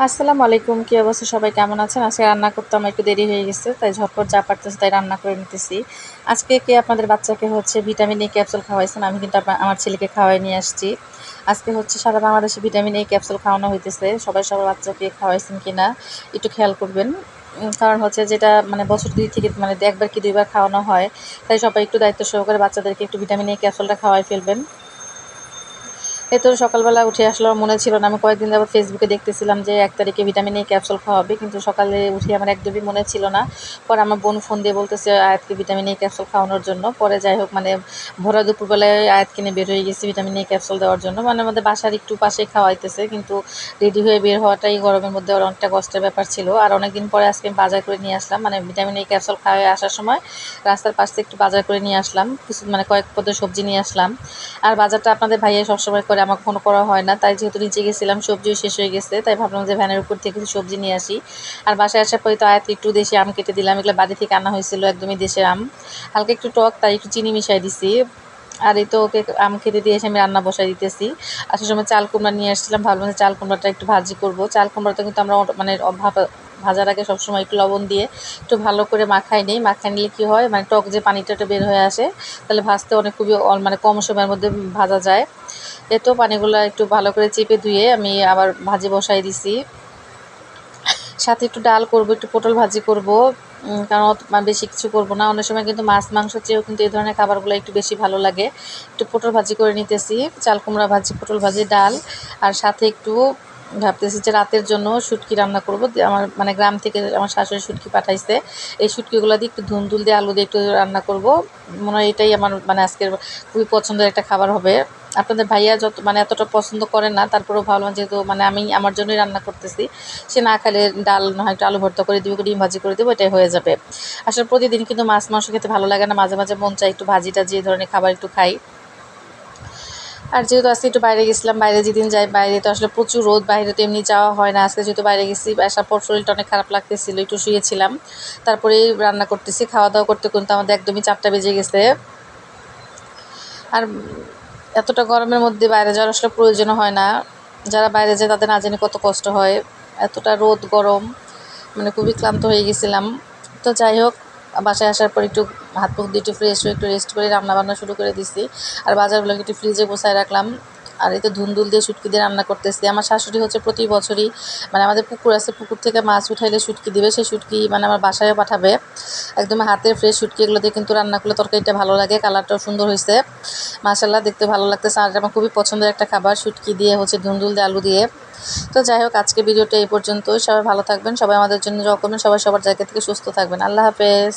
আসসালামু আলাইকুম, কি অবস্থা? সবাই কেমন আছেন? আজকে রান্না করতে আমার একটু দেরি হয়ে গেছে, তাই ঝটপট যা পারতেছি তাই রান্না করে নিতেছি। আজকে কে আপনাদের বাচ্চাকে ভিটামিন এ ক্যাপসুল খাওয়াইছেন? আমি কিন্তু আমার ছেলেকে খাওয়াই নিয়ে আসছি। আজকে সারা বাংলাদেশে ভিটামিন এ ক্যাপসুল খাওয়ানো হইতেছে। সবাই সবার বাচ্চাকে খাওয়াইছেন কিনা একটু খেয়াল করবেন। কারণ যেটা বছর ২ থেকে একবার কি ২ বার খাওয়ানো হয়, তাই সবাই একটু দায়িত্ব সহকারে বাচ্চাদেরকে একটু ভিটামিন এ ক্যাপসুলটা খাওয়াই ফেলবেন। এই তো সকালবেলা উঠে আসলে মনে ছিল না। আমি কয়েকদিন যাবত ফেসবুকে দেখতেছিলাম যে ১ তারিখে ভিটামিন এ ক্যাপসুল খাওয়াবে, কিন্তু সকালে উঠে আমার একদমই মনে ছিল না। পরে আমার বোন ফোন দিয়ে বলতেছে আয়াতকে ভিটামিন এ ক্যাপসুল খাওয়ানোর জন্য। পরে যাই হোক ভোরা দুপুরবেলায় আয়াতকে নিয়ে বের হয়ে গেছি ভিটামিন এ ক্যাপসুল দেওয়ার জন্য। আমাদের বাসার একটু পাশেই খাওয়াইতেছে, কিন্তু রেডি হয়ে বের হওয়াটাই গরমের মধ্যে অনেকটা কষ্টের ব্যাপার ছিল। আর অনেকদিন পরে আজকে আমি বাজার করে নিয়ে আসলাম, ভিটামিন এ ক্যাপসুল খাওয়াই আসার সময় রাস্তার পাশ থেকে একটু বাজার করে নিয়ে আসলাম, কিছু কয়েক পদের সবজি নিয়ে আসলাম। আর বাজারটা আপনাদের ভাইয়া সবসময় করে, আমাকে ফোন করা হয় না, তাই যেহেতু নিচে গেছিলাম সবজিও শেষ হয়ে গেছে, তাই ভাবলাম যে ভ্যানের উপর থেকে কিছু সবজি নিয়ে আসি। আর বাসায় আসার পরে তো আয়াতকে একটু দেশি আম কেটে দিলাম। এগুলো বাড়ি থেকে আনা হয়েছিল, একদমই দেশের আম, হালকা একটু টক, তাই একটু চিনি মিশাই দিছি। আর এই তো ওকে আম খেতে দিয়ে এসে আমি রান্না বসাই দিতেছি। আসার সময় চাল কুমড়া নিয়ে আসছিলাম, ভাবলাম যে চাল কুমড়াটা একটু ভাজি করব। চাল কুমড়াটা কিন্তু আমরা ভাজার আগে সবসময় একটু লবণ দিয়ে একটু ভালো করে মাখাই নিই। মাখাই নিলে কী হয়, টক যে পানিটা বের হয়ে আসে, তাহলে ভাজতে খুবই কম সময়ের মধ্যে ভাজা যায়। তো পানিগুলো একটু ভালো করে চেপে ধুয়ে আমি আবার ভাজি বসাই দিছি। সাথে একটু ডাল করব, একটু পটল ভাজি করব, কারণ বেশি কিছু করব না। অনেক সময় কিন্তু মাছ মাংসের চেয়েও কিন্তু এই ধরনের খাবারগুলো একটু বেশি ভালো লাগে। একটু পটল ভাজি করে নিতেছি, চাল কুমড়া ভাজি, পটল ভাজি, ডাল। আর সাথে একটু ভাবতেছি যে রাতের জন্য শুটকি রান্না করব। আমার গ্রাম থেকে আমার শাশুড়ি শুটকি পাঠাইছে, এই শুটকিগুলো দিয়ে একটু ধুন্দুল দিয়ে আলু দিয়ে একটু রান্না করব। মনে হয় এটাই আমার আজকের খুবই পছন্দের একটা খাবার হবে। আপনাদের ভাইয়া এতটা পছন্দ করে না, তারপরেও ভাবলাম যেহেতু আমি আমার জন্যই রান্না করতেছি, সে না খেলে ডাল না হয় একটু আলু ভর্তা করে দিব, ডিম ভাজি করে দেবো, এটাই হয়ে যাবে। আসলে প্রতিদিন কিন্তু মাছ মাংস খেতে ভালো লাগে না, মাঝে মাঝে মন চাই একটু ভাজি টাজি এই ধরনের খাবার একটু খাই। আর যেহেতু আজকে একটু বাইরে গেছিলাম, বাইরে যেদিন যাই বাইরে তো আসলে প্রচুর রোদ, বাইরে তো এমনি যাওয়া হয় না। আজকে যেহেতু বাইরে গেছি, আসার পর শরীরটা অনেক খারাপ লাগতেছিল, একটু শুয়েছিলাম, তারপরেই রান্না করতেছি। খাওয়া দাওয়া করতে কিন্তু আমাদের একদমই 4টা বেজে গেছে। আর এতটা গরমের মধ্যে বাইরে যাওয়ার আসলে প্রয়োজন হয় না। যারা বাইরে যায় তাদের না জানি কত কষ্ট হয়, এতটা রোদ গরম, খুবই ক্লান্ত হয়ে গেছিলাম। তো যাই হোক, বাসায় আসার পর একটু হাত মুখ দিয়ে একটু ফ্রেশ হয়ে একটু রেস্ট করে রান্নাবান্না শুরু করে দিছি। আর বাজারগুলোকে একটু ফ্রিজে গোছায় রাখলাম। আর এই তো ধুন্দুল দিয়ে শুটকি দিয়ে রান্না করতেছি। আমার শাশুড়ি প্রতি বছরই আমাদের পুকুর আছে, পুকুর থেকে মাছ উঠাইলে শুটকি দিবে, সেই শুটকি আমার বাসায়ও পাঠাবে। একদম হাতের ফ্রেশ শুটকি, এগুলো দিয়ে কিন্তু রান্না করলে তরকারিটা ভালো লাগে, কালারটাও সুন্দর হয়েছে, মাশাআল্লাহ, দেখতে ভালো লাগতেছে। আর আমার খুবই পছন্দের একটা খাবার, শুটকি দিয়ে ধুন্দুল দিয়ে আলু দিয়ে। তো যাই হোক, আজকে ভিডিওটা এই পর্যন্তই। সবাই ভালো থাকবেন, সবাই আমাদের জন্য দোয়া করবেন, সবাই সবার জায়গা থেকে সুস্থ থাকবেন। আল্লাহ হাফেজ।